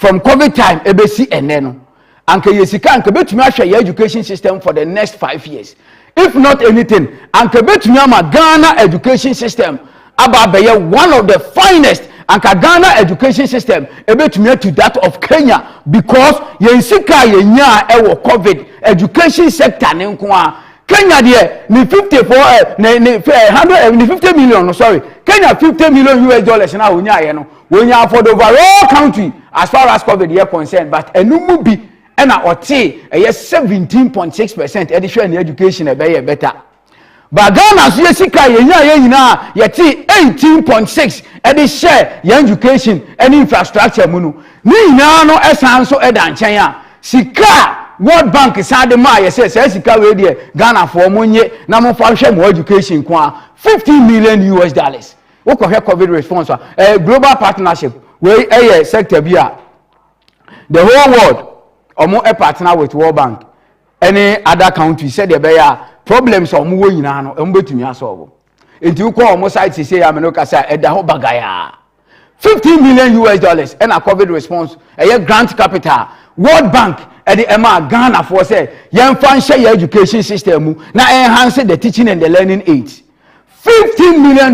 from COVID time ebesi eneno anka yesika anka betumi ahwe your education system for the next 5 years. If not anything, anka betumi ama Ghana education system aba be one of the finest anka Ghana education system ebetumi to that of Kenya, because yensika yenya ewo COVID education sector ne nko a Kenya de ni 54 ni 50 million, sorry, Kenya $50 million na onya ye no wonya for the overall country as far as COVID is concerned, but enumu bi na ote 17.6% addition in education e be better. But Ghana so yesika yenya nyina yeti 18.6 edi share your education and infrastructure mu no ni nyina no esan so eda nchen a sika World Bank sade ma yese sika we de Ghana for monye na mo fa hwe mo education kwa $50 million. We ko hwe COVID response global partnership we sector bi a the whole world omo partner with World Bank any other country said the be ya problems omo wo nyina no omo betumi asolve enti we ko omo site say ya me no kasa eda ho bagaya $50 million and a COVID response grant capital World Bank at the Emma Ghana for say young fan share your education system now enhance the teaching and the learning aids. $15 million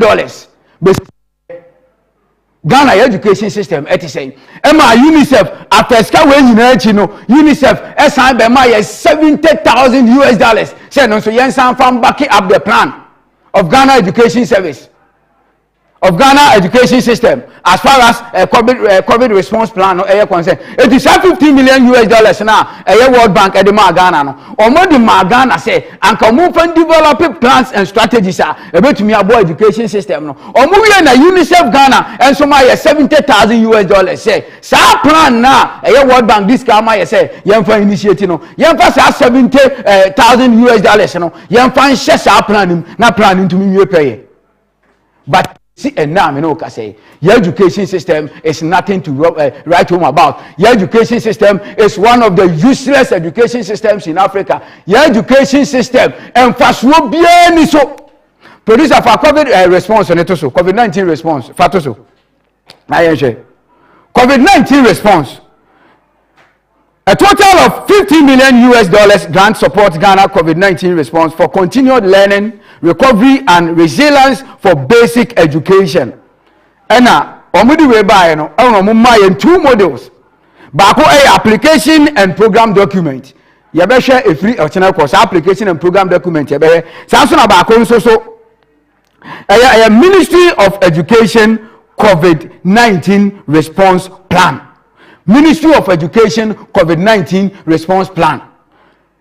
Ghana education system at saying Emma UNICEF after when you know UNICEF assigned by my $70,000 say no so young fan backing up the plan of Ghana education service of Ghana education system as far as COVID response plan no concern. It is $50 million now World Bank at the Ghana no or more the Ghana say and come move and develop plans and strategies about me about education system no or move na UNICEF Ghana and so my $70,000 say sa plan na World Bank this kama say yem fa initiative no yem fa sa $70,000 no yem fa share sa plan na plan to me pay. But see, and now I know say your education system is nothing to write home about. Your education system is one of the useless education systems in Africa. Your education system and fast will be any so. Producer for COVID response on it also. COVID-19 response. Fatoso. COVID-19 response. A total of $50 million grant support Ghana COVID-19 response for continued learning, recovery and resilience for basic education. And omudi we buy no two models. Bako application and program document. You better share a free optional course application and program document. You better Samson bako so a Ministry of Education COVID-19 response plan. Ministry of Education COVID-19 response plan.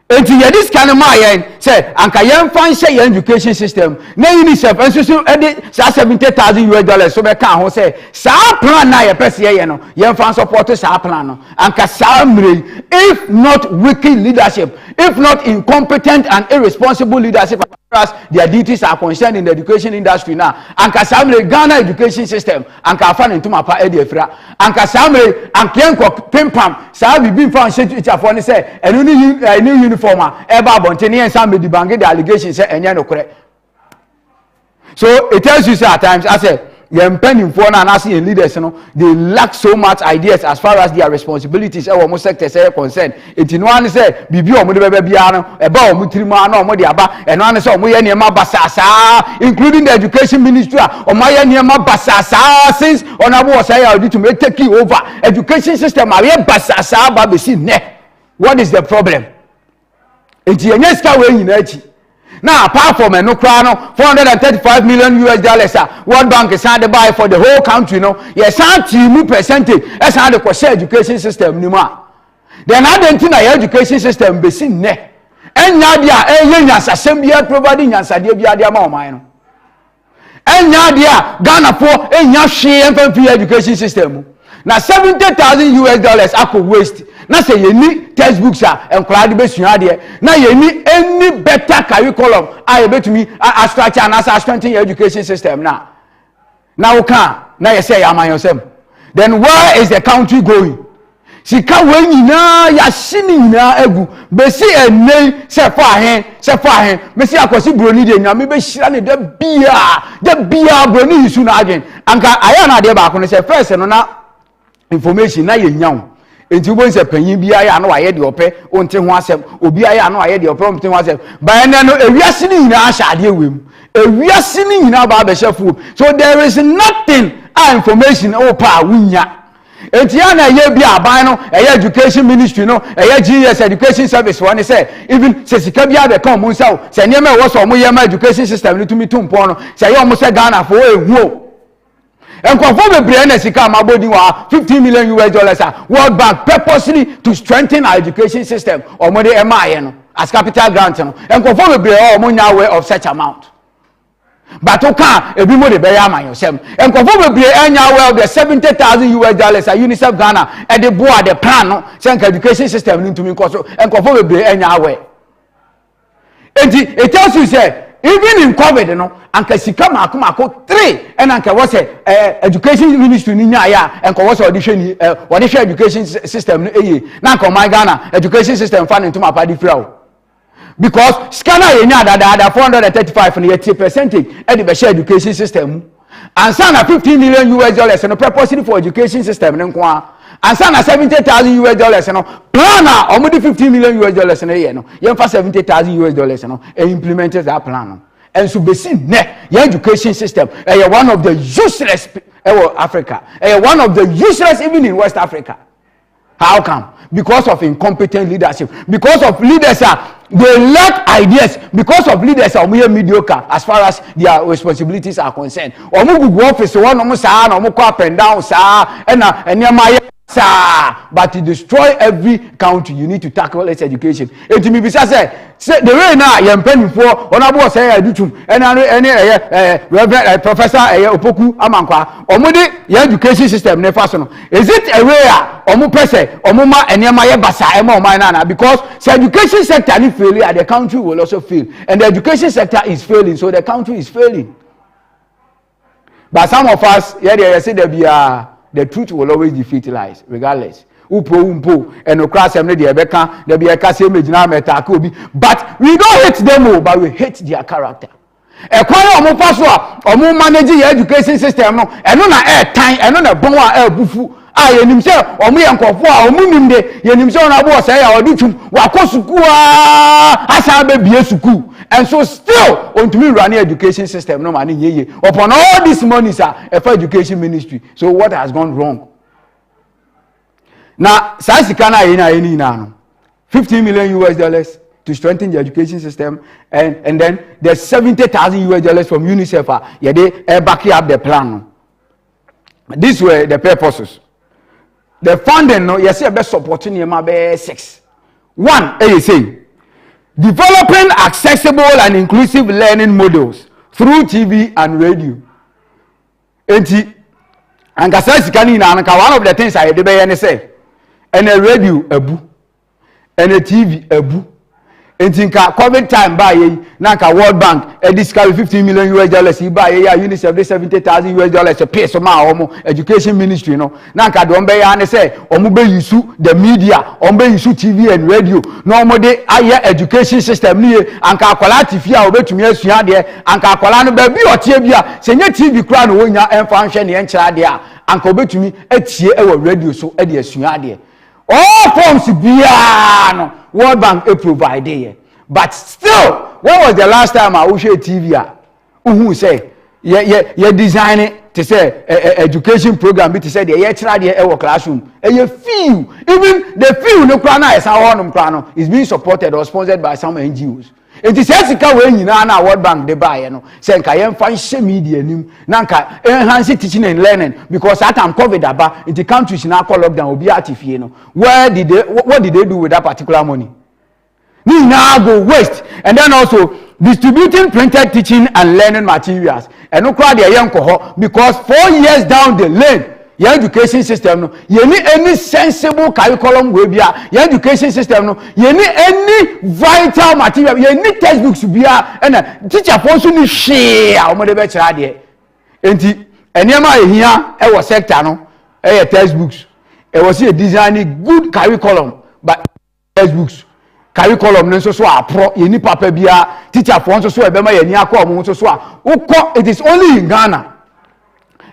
And this kind of my say, Anka young fan share your education system. Na UNICEF and so edit $70,000 so be can say sa plan na ye pese no young fan support sa plan no. Anka samre if not wicked leadership, if not incompetent and irresponsible leadership as their duties are concerned in the education industry now. Anka samre Ghana education system anka fan into my pa edi efra. Anka samre ankenko pimpam sa bibi fan share teacher for say enu ni former eba bonteni and some the bank the allegation say enya no kore. So it tells you say at times I say your penny for na in leaders you know they lack so much ideas as far as their responsibilities almost sectors are concerned. It in one say bibi omo de bebe bia no eba omo tirima na omo de aba eno an say omo ye niema basasa including the education ministry omo ye niema basasa since honorable say I to make take over education system are basasa ba be si ne. What is the problem? Enti enye ska we nyina achi now apart from no cry no $435 million World Bank is had to buy for the whole country no yes anti percentage as had the course education system ni ma then identify your education system be sin ne enya dia nyansa sembia providing nyansa dia bia dia ma o man no enya dia Ghana for enya hwe emfa education system na $70,000 akọ waste na say you need textbooks and crowd be sua de na you need any better curriculum I bet me a structure and as strengthen your education system now we can now you say am yourself then where is the country going? Sika we nyina ya shini nyina egu be si enei se fa hen me si akosi broni de nyame be hira ne da bia broni isu na again anka aya na de ba ko ne se first no na information na ye nyawo enti wo nse panyin bia ya na waye de ope onte ho asem obi ya na waye de ope onte ho asem ba ene no ewiase ni nyina ahade ewem ewiase ni nyina ba behyefu so there is nothing information o pa wunya enti ya na ye bia aban no education ministry no GS education service one say even se sika bia be kan mo nsa se niam e wo so mo ye ma education system ni tumi tumpo no se ye mo se Ghana for ehu and confirm the brain as body $15 million World Bank purposely to strengthen our education system or money MI as capital grant and confirm the brain or money aware of such amount. But okay, a bit more the Bayama yourself and confirm the brain aware of the $70,000 at UNICEF Ghana and the board the plan send education system into me and confirm the brain aware. And it tells you say even in COVID, you know, and kasika mako 3 and anka was education ministry ni nya and was audition education system na ko my Ghana education system fund into my party free because scanner ye nya da 435 and 80% e the share education system and sana $15 million no purposely for education system nko and sana $70,000 no plan almost $15 million na ye no ye fa $70,000 no e implemented that plan. And so besin your education system one of the useless Africa one of the useless even in West Africa. How come? Because of incompetent leadership, because of leaders they lack ideas, because of leaders are mediocre as far as their responsibilities are concerned. Omu office one omu sa na omu go up and down sa but to destroy every country you need to tackle its education. It me be say the way now you penny for honorable say edutum and Reverend Professor Opoku Amankwa omudi your education system never so. Is it a way omu pese omu ma enema ye basa ema o na because the education sector is failing and the country will also fail, and the education sector is failing, so the country is failing. But some of us they say there be the truth will always defeat lies, regardless. Upo and okra sem dey beka there be a kase megina metaka obi, but we don't hate them, but we hate their character. E kwara omo fa so omo manage your education system no eno na time eno na bon a bufu yenim se omo ye nkofo omo nim de yenim se ona bo say ya odutwum wakosuku asa be bie suku, and so still on to me running education system no man yeye upon all this money sir for education ministry. So what has gone wrong? Now sasika na eni na no $15 million to strengthen the education system, and then there's $70,000 from UNICEF they backing up the plan. These were the purposes. The funding no yes be supporting yema be 6. 1 say developing accessible and inclusive learning models through TV and radio. Enti ankasa sikani na anka one of the things I dey be say and a radio ebu and a TV ebu. Enti nka COVID time ba ye na nka World Bank discount $15 million ba ye UNICEF $70,000 pay so ma omo education ministry no na nka do mbe ya ne say omo be use the media omo be use TV and radio no omo de aye education system ni anka akwala TV a obetumi asua de anka akwala no ba bi otie bia se nye TV kra no wonya emfa nhwe ne enkyira de a anka obetumi atie e wo radio so e de asua de all forms bia no World Bank provide here. But still, when was the last time I watched TV? Who say you design it to say education program to say the try the classroom. And you feel even the feel no krana is our is being supported or sponsored by some NGOs. It is Jessica when you know World Bank they buy say nka find media nim nanka enhance teaching and learning because that time COVID about in the countries now call lockdown obi atifie no what did they do with that particular money? We now go waste. And then also distributing printed teaching and learning materials and no crowd the young cohort because 4 years down the lane your education system no you need any sensible curriculum wey bia your education system no you need any vital material you need textbooks bia and teacher for so ni share o mo de be kira de enti enema ehia e wo sector no e textbooks e was a designing good curriculum but textbooks curriculum no so apro you need papa bia teacher for so e be ma yani akọ mo so it is only in Ghana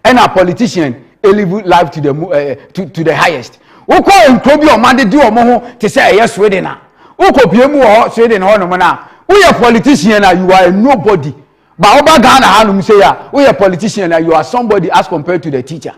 and a politician live to the highest. Woko nkrobi o made di omo ho te say eye Sweden na. Woko piemu ho Sweden ho no na. Who a politician na you are a nobody. But over Ghana hanum say ya, who a politician na you are somebody as compared to the teacher.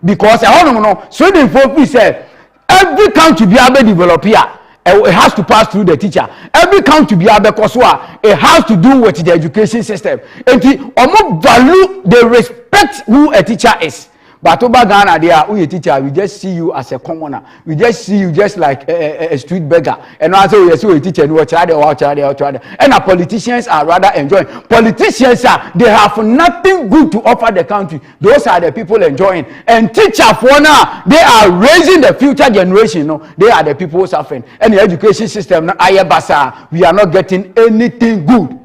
Because no Sweden folk say every country be able develop here. It has to pass through the teacher. Every country be able it has to do with the education system. And the value, they respect who a teacher is. But over Ghana, they are who a teacher. We just see you as a commoner. We just see you just like a street beggar. And I say, yes, you a teacher. And our politicians are rather enjoying. Politicians they have nothing good to offer the country. Those are the people enjoying. And teacher for now, they are raising the future generation. No, they are the people suffering. And the education system, we are not getting anything good.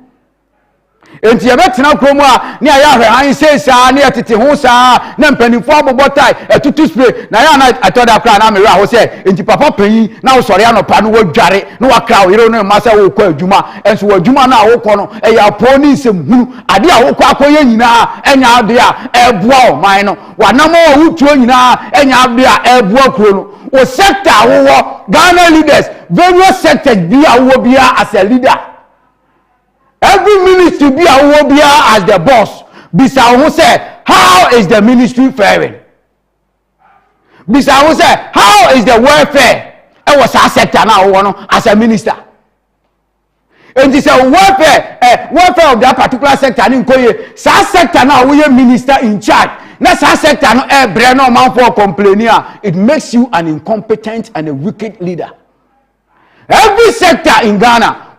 Enti yebetena kromo a ne aya hwan say sa ne etete ho sa na mpanimfo abobotai etutu spray na ya na atoda kra na mera ho say enti papa panyin na wo sori anopa no wadware na wakra wo yero no masa wo kwa adwuma enso wadwuma na wo kọ no eya po ni nsem hunu ade a wo kọ akoye nyina enya ade a ebua o man no wanam o wutuo nyina enya ade a ebua kro no o sector wo Ghana leaders various sectors bi a wo bia as a leader. Every ministry be a as the boss. Bisa who say, how is the ministry faring? Bisa who say, how is the welfare? It was a sector now as a minister. And this welfare of that particular sector. Sa sector now we a minister in charge. Now sa sector no brand man for complaining. It makes you an incompetent and a wicked leader. Every sector in Ghana,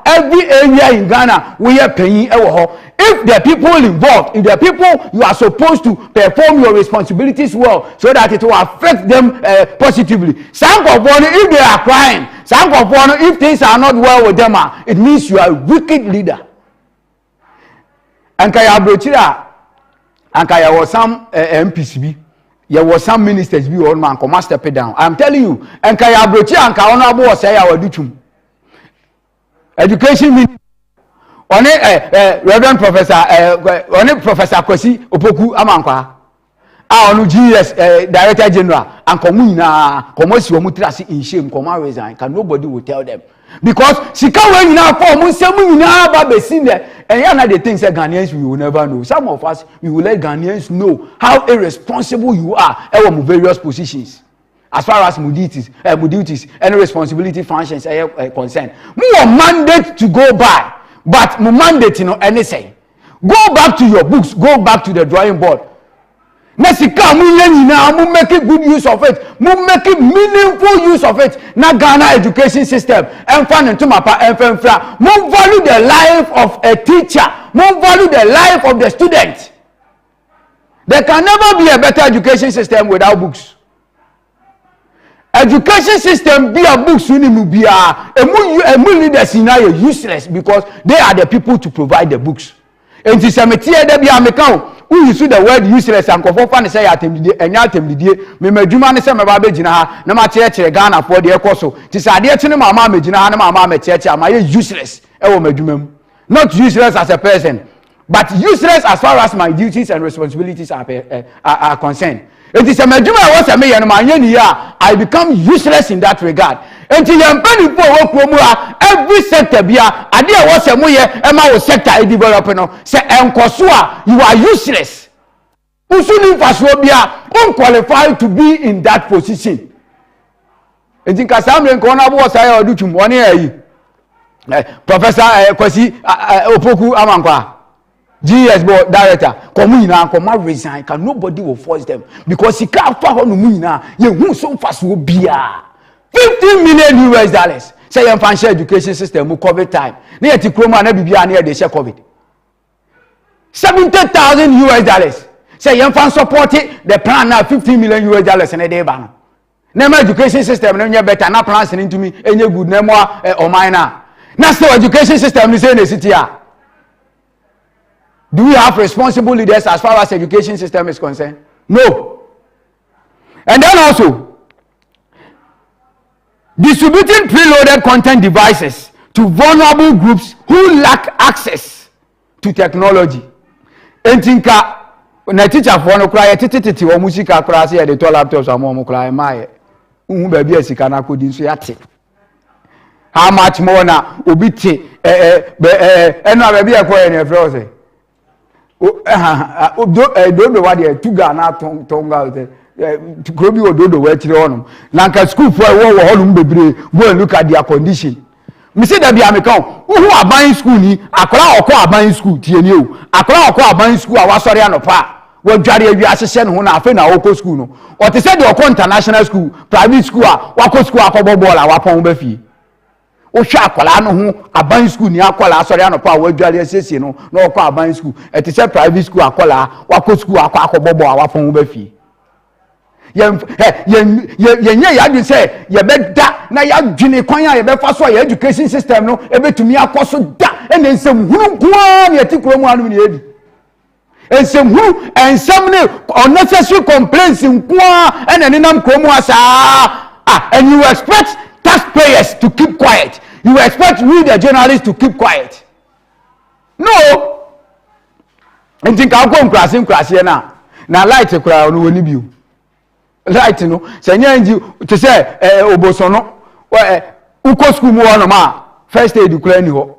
every area in Ghana, we are paying. If the people involved, if the people you are supposed to perform your responsibilities well, so that it will affect them positively. Some of one, if they are crying, some of one, if things are not well with them, it means you are a wicked leader. And Kaya Brochira, and Kaya was some MPCB. There was some ministers be old man come step it down. I'm telling you, and Kaya Brochi and Kaonabo say I will do education minister. On Reverend Professor Professor Kwesi Opoku Amankwa. On GS Director General and Komuna Komosi Omutrasi in shame, Koma resign. Can nobody will tell them. Because she can't win now for Musamu now Babe seen there. And yeah, the things that Ghanaians we will never know. Some of us we will let Ghanaians know how irresponsible you are in various positions. As far as duties and responsibility functions are concerned. More mandate to go by, but more mandate anything. Go back to your books, go back to the drawing board. Nesika mu make good use of it. Mu make meaningful use of it. Na Ghana education system. Enfan into mapa enfra. Mu value the life of a teacher. Mu value the life of the student. There can never be a better education system without books. Education system be a books emu bia. Emu leaders in are useless because they are the people to provide the books. And this cemetery they be amekao. Who use the word useless and confirm say atemdie enya atemdie me madwuma ne se me ba begina ha na ma cheche Ghana for de ekoso ti sa de chene mama megina ha na mama me cheche ama useless e wo madwuma mu. Not useless as a person, but useless as far as my duties and responsibilities are concerned. It is a madwuma was a me no ma nya ni ya I become useless in that regard. Until you penny for work every sector bia ade a was mo ye e ma wo sector e develop no say enkoso a you are useless. Usuni faso bia unqualified to be in that position. Enti kasamre nko na bo say odutum woni ayi Professor Kwesi Opoku Amankwa GS board director komu nyina koma resign. Can nobody will force them because he can't fa ho no mu nyina ye hu so faso bia $15 million. Say your financial education system will COVID time. Near to Chroma and Bibia near the share COVID. $70,000. Say your fan supported the plan now $15 million in a day ban. Name education system, no better not planning into me any good name or minor. National education system is in the city. Do we have responsible leaders as far as education system is concerned? No. And then also distributing preloaded content devices to vulnerable groups who lack access to technology. Entinka na teacher for no cry tititi wo musika cry say the laptops am cry my ba bia sika na akodi nso yate how much more na obi te eno ba bia ko ene fro say do wa de tuga na tonga krobi ododo wa tire honum na nka school for wo honum bebre go and look at their condition me say that be american who aban school ni akora okọ aban school tie ni o akora okọ aban school a wasori anopa wo dware awi asese no na afa na okọ school no o te say the okọ international school private school a wakọ school akọbọ ball a wapon ba fi o hwa akola no ho aban school ni akola asori anopa a wo dware asese no na okọ aban school e te say private school akola wakọ school akọbọ ball a wapon ba fi yenye ya di say ye be da na ya dwene kwan ya ye be fa so ya education system no e betumi akoso da ene nsem hunu kwa na etikuro mu anu ni ebi ensem hunu ensem ne unnecessary complaints nkwa ene ne nam kromu asa and you expect taxpayers to keep quiet, you expect we the journalists to keep quiet. No, and think I'll go and na light kura no woni biu light no say nyanji to say obosono uko school mu ono ma first aid kura ni ho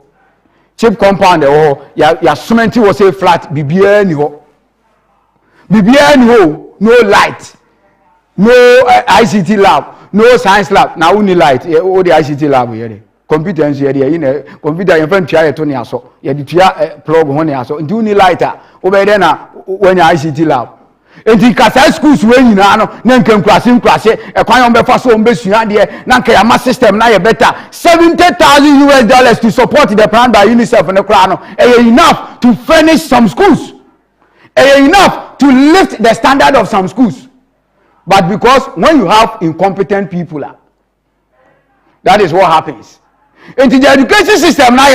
cheap compound ho ya cement was say flat bibia ni ho no light, no ICT lab, no science lab. Now only light all the ICT lab here computer here you computer you fan try to ni aso you dey plug ho ni aso do ni lighter over there na when ICT lab enti kasa schools we nyina no na nkrase ekwan yo be fa so be sua de na nka ya system na ye better $70,000 to support the plan by UNICEF and the crown no enough to furnish some schools, enough to lift the standard of some schools. But because when you have incompetent people, that is what happens. Into the education system now,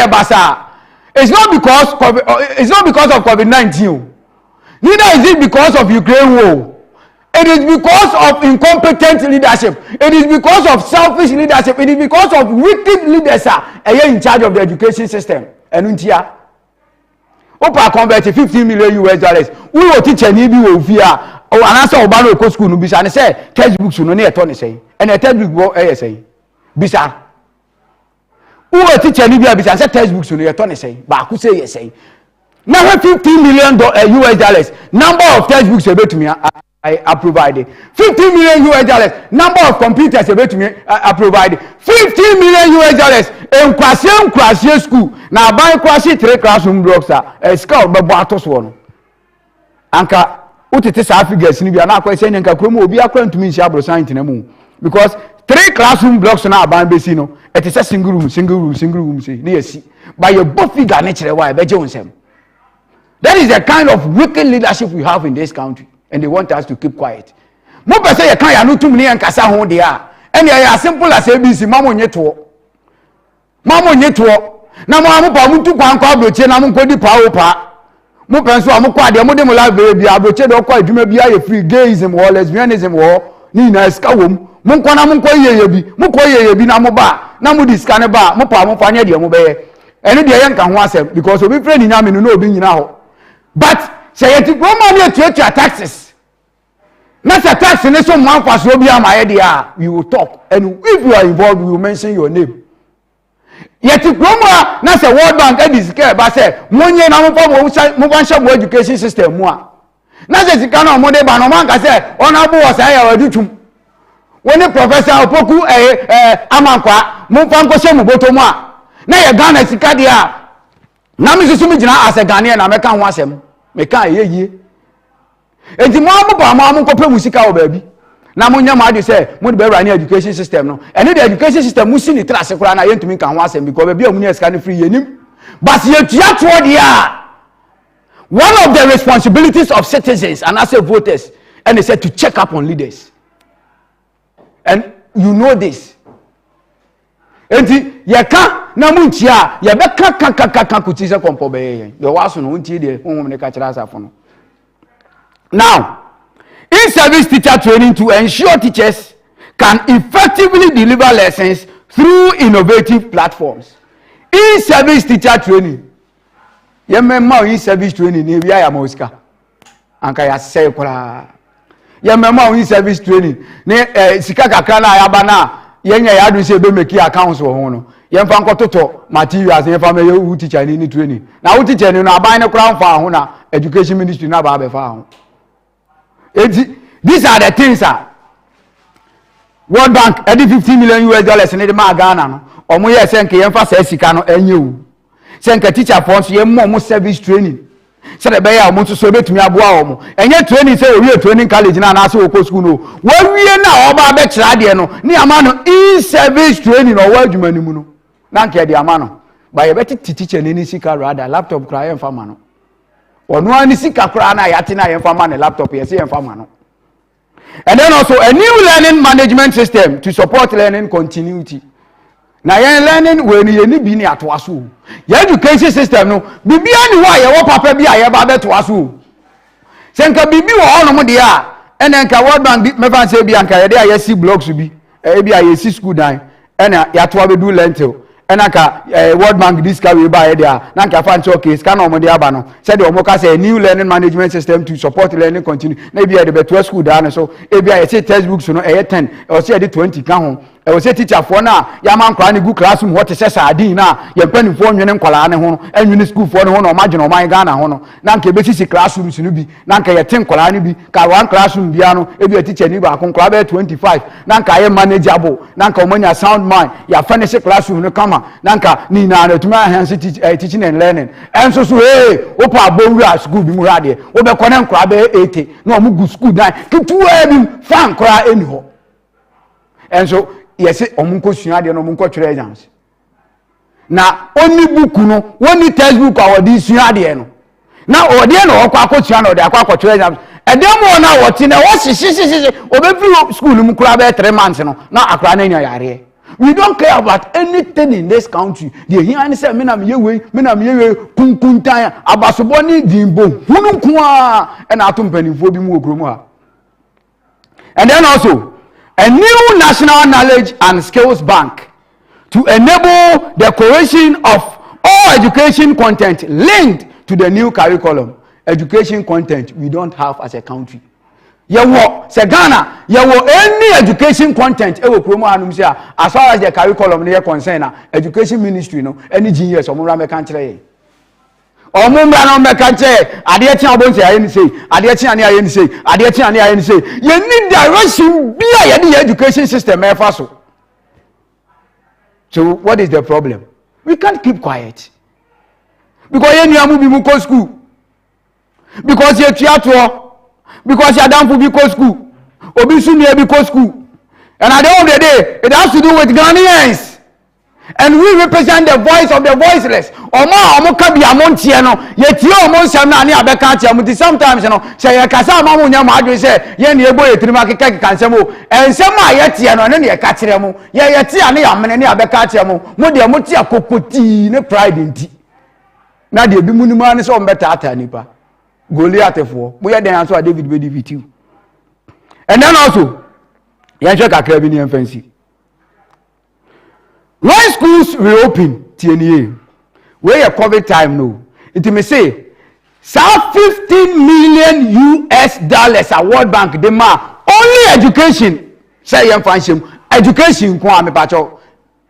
it's not because of COVID-19. Neither is it because of Ukraine war. It is because of incompetent leadership. It is because of selfish leadership. It is because of wicked leaders in charge of the education system. And untia, Opa convert $15 million. We will teach an EB will fear. Oh, and answer Obano Ko school no bisa and say textbooks no na eto ne say. And a textbook say. Bisa. Who will teach any bia bisa say textbooks no eto ne say. Ba ku say yes say. Now $15 million number of textbooks about me I provided. $15 million number of computers about me I provided. $15 million in Kwasi school. Now buy Kwasi 3 classroom blocks scout be batos one. Anka utete sa figures ni bia na akwa say nka kromo obi akwa ntumi nsi abrosan ntenemu because 3 classroom blocks na aban besi no it is a single room say na yesi by your both figure na kire why be je wonsem. That is the kind of wicked leadership we have in this country, and they want us to keep quiet. Mo be say you can ya no tum ni enkasa ho de a and ya simple as ABC mamo nyeto na mo amupa mutu kwankwa abroche na mo nkodi pa mo penso amukwa ade mo de mo live bi abroche de okwa adwuma bi aye free gayism or lesbianism or ni na ska wom mo nkwa na mo nkwa yeye bi na mo ba na mo diska ne ba mo pa mo fa nya de mo be ene de ye nka ho asem because obi friend nyame no obi nyina ho. But say it Roman to taxes. Not a tax in some one for so be my idea. We will talk, and if you are involved, we will mention your name. Yet Roma, not a World Bank, and this care, but say, one year now for education system. Not as you cannot model Banoman, I say, honorable was I do to when the professor Poku Amankwa, Mufanko Semu Botoma. Now you're Ghana Sikadia. Na mi susu mi jina as a Ghanaian na meka ho asem meka yeye enti mo amu kope musika o baabi na mo nya ma de say mo de be run education system no ene the education system musi ni trase kura na yentumi kan ho asem because baabi amu ni eska ni free yenim but ye tua to dia. One of the responsibilities of citizens and as a voters and they said to check up on leaders, and you know this. Enti ye ka na muntia ye be ka kuti se kompo be ye ye waso no untie de honhom ne ka kira asafo no. Now, in-service teacher training to ensure teachers can effectively deliver lessons through innovative platforms. In-service teacher training ye memma in-service training ni bia ya moska anka ya say kura ye mema on service training ne sika kakra na ayaba na yenya ya adu se be make accounts wo ho no ye mfa nkototo materials ye fa me ye teacher ni training na wo teacher ni no aban ne kura mfa ho na education ministry na ba be fa ho these are the things World Bank edi $50 million in the ma Ghana no omo ye se nke ye mfa sa sika no enyewu se nke teacher for so ye mo service training se de be ya omo so betumi aboa omo enye training se we training college na na so ko school no we wie na oba be kira de no ni ama no in service training o wa adwuma ni mu no na nke de ama no ba ye beti teacher ni sika rather laptop kra ye mfa ma no ono ani sika kra na ya te na ye mfa ma ne laptop ye se ye mfa ma no. And then also a new learning management system to support learning continuity. Now, you're learning when you need to be at Wasu. Your education system, no, be beyond why you papa be a babe to Wasu. Senka Bibi or all of them, and then World Bank, me fan say, Bianca, there, I see blocks to be, I see school dine, and Yatwa do lentil. And World Bank discovery by there. Nanka fan showcase can omo dia ba no. Said the omoka say a new learning management system to support learning continue. Maybe at the better school down so maybe I say textbooks no 10 or say 20 kan ho. I will say teacher for na ya man kwa ni good classroom what say sardine na ye mpani fo nwene nkwala ne ho enwene school for no ho no imagine o man Ghana ho no. Nanka be sisi classrooms no bi. Nanka ye 10 nkwala ne bi ka one classroom bia no ebi a teacher ni ba ko nkwala be 25. Nanka ye manageable. Nanka o manya sound mind. Ya finish classroom no kama. Nanka ni na tuma hands teaching and learning and so opa abowura school bi mu rade wo be kone nkra be 80 na o mu gu school dan ketuwa bi fan kra eni ho and so yes o mu ko sua de no mu ko twere exams na oni book no woni textbook awodi sua de no na o de no okwa akosua na o de akwa twere exams edemo na woti na wo sisi o be free school mu kra be 3 months no na akra na nya yare. We don't care about anything in this country. The here say me na me yewe kunkuntan abasoboni dimbo hunu kwa na atom panimfo bi mu okromu ha. And then also a new national knowledge and skills bank to enable the creation of all education content linked to the new curriculum. Education content we don't have as a country. Yewo se Ghana yewo any education content e wo promo anum say as far as the curriculum ne concern na education ministry no any genius omura me kan kire ye omumra no me kan kire ade tia obon say aye ni say ade tia ne aye ni say ade tia ne aye ni say ye need direction be a ye the education system e fa so what is the problem? We can't keep quiet because ye nuamu bi mu ko school because ye tuato because you don't be go school obi sumi be go school and at the end of the day it has to do with Ghanaians and we represent the voice of the voiceless omo ka bia montie no ye tie omo nsam na ne abeka tie mo sometimes no say ye kasa ma mo nya mo adwe say ye ne ebo ye tirima keka kansem o ensem a ye tie no ne ne ye ka kire mo ye tie ne ya mene ne abeka tie mo de mo tie kokoti ne pride nti na de bi munima ne so mbeta ata nipa Goliath for we are then so David be defeat you. And then also you check a crab in the fancy. When schools reopen TNA where your COVID time no it may say $15 million a World Bank the ma only education say young function education kwa me pacho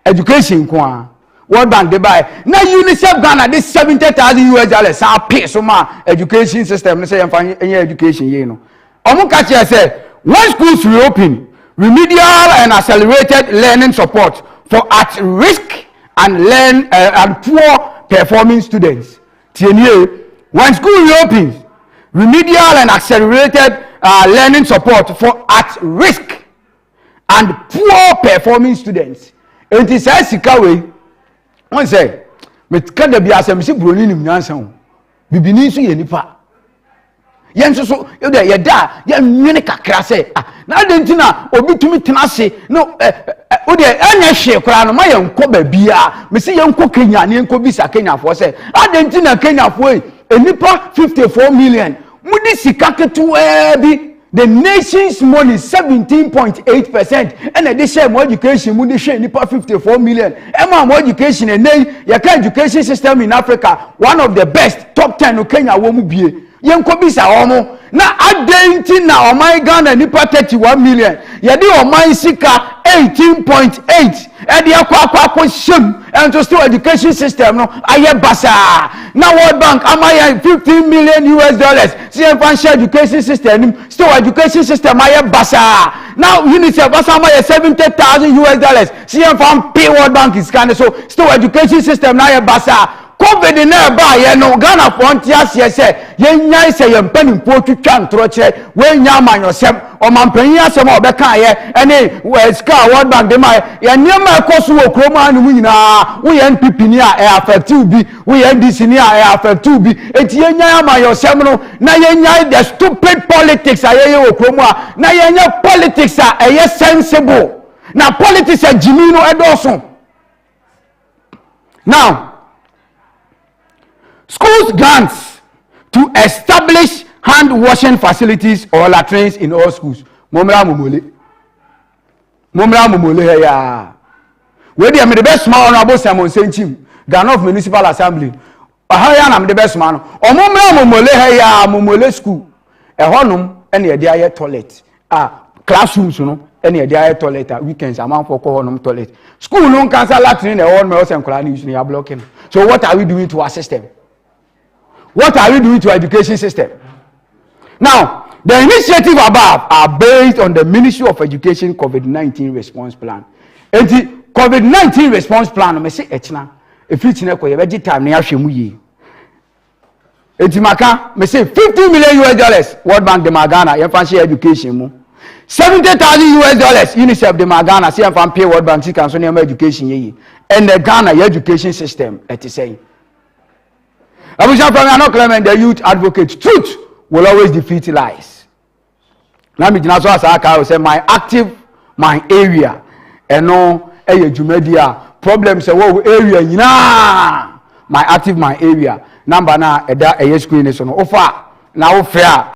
education kwa World Bank they buy now UNICEF Ghana this $70,000 sa pay so ma education system say any education you know omo ka che say when schools reopen remedial and accelerated learning support for at risk and poor performing students when school reopens remedial and accelerated learning support for at risk and poor performing students it is a sika way one say me kada bi asem si broni nim nyansa ho bibini so ye nipa yen so ye da ye nwene kakra say na dentina obi tumi tena se no o de anya hwe kora no ma ye nko ba bia me se ye nko Kenya ne nko bisa Kenya fo say adentina Kenya fo enipa 54 million mudi sika ketu bi the nation's money 17.8% and the share more education mudi share nipa 54 million ema more education and your education system in Africa one of the best top 10 no Kenya wo mu bie yenkobisa omo na adenti na oman Ghana nipa 31 million yedi oman sika 18.8 edi akwa shem and still education system no aye basa na World Bank amaya 15 million US dollars see financial education system still education system aye basa now UNICEF basa amaya 70,000 US dollars see fan pay World Bank is kind so still education system na aye basa COVID na ba ye no Ghana frontier se ye nyai se ye mpanimpo twitwa ntroche we nya amanyosem o mampanyin asem obeka ye ene ska World Bank de ma ye nyema ekoso wo kromo anu nyina wo ye NPP ni a affect you bi wo ye NDC ni a affect you bi enti ye nyai amanyosem no na ye nyai the stupid politics aye wo kromo a na ye nya politics a ye sensible na politics a jimi no edoso now schools grants to establish hand washing facilities or latrines in all schools. Momra mumole ya. We dey the best man honorable Simon Senchim, Ghana of Municipal Assembly. Ahaya na the best man. O momra mumole ya mumole school. E honum ene ye dey toilet. Classrooms no ene ye dey toilet weekends amount for call honum toilet. School no cancel latrine e honum e sen kola ni use ya blocking. So what are we doing to our system? What are we doing to our education system? Now, the initiative above are based on the Ministry of Education COVID-19 response plan. And the COVID-19 response plan, I say, if it's not going to time, I shall move. Maka, I say, 50 million US dollars, World Bank de Magana, you fancy education. 70,000 US dollars, UNICEF de Magana, see, I'm pay World Bank, see, concerning education. And the Ghana education system, let us say. Abushan from Yano Clement, the youth advocate, truth will always defeat lies. Now, me so as I say, my area, and no, Jumedia problems, area, my area, number na, a screen is on offer, now fair.